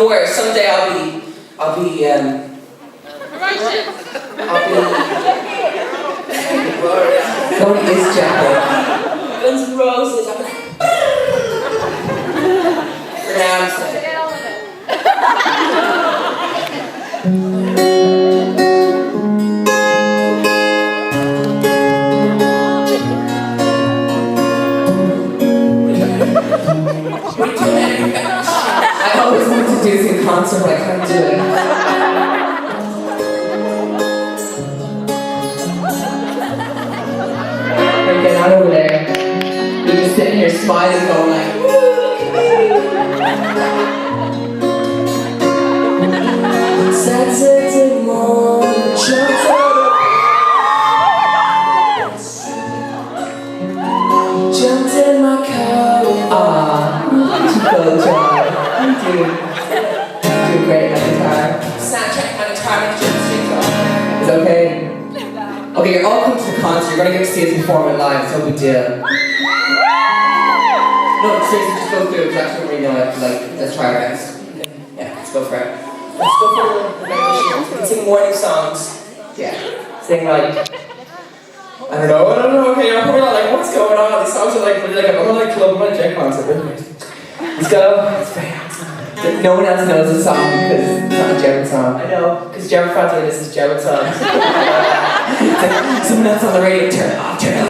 worry, someday I'll be Nobody is Jedward. Guns N' Roses, I'll be like, for now I'm saying. I always wanted to do this in concert, but I can't do it. Like, get out over there. You're just sitting here smiling, going like, woo, look at me. Saturday morning, jumped in my car. Good job. You do great on guitar. Soundtrack my guitar and just sing on. Is that okay? Okay, you're all coming to the concert. You're going to get to see us perform it live. It's no big deal. No, seriously, just go through it. Because actually, we know it. Like, let's try our best. Yeah, let's go for it. Let's go for it. You can sing morning songs. Yeah. Sing like, I don't know. Okay, you're probably not like, what's going on? These songs are like, I'm like club, I'm at a Jet concert. Let's go. No one else knows the song because it's not a Jedward song. I know, because Jedward fans are listening to Jedward songs. Someone else on the radio, turn it off, turn it off.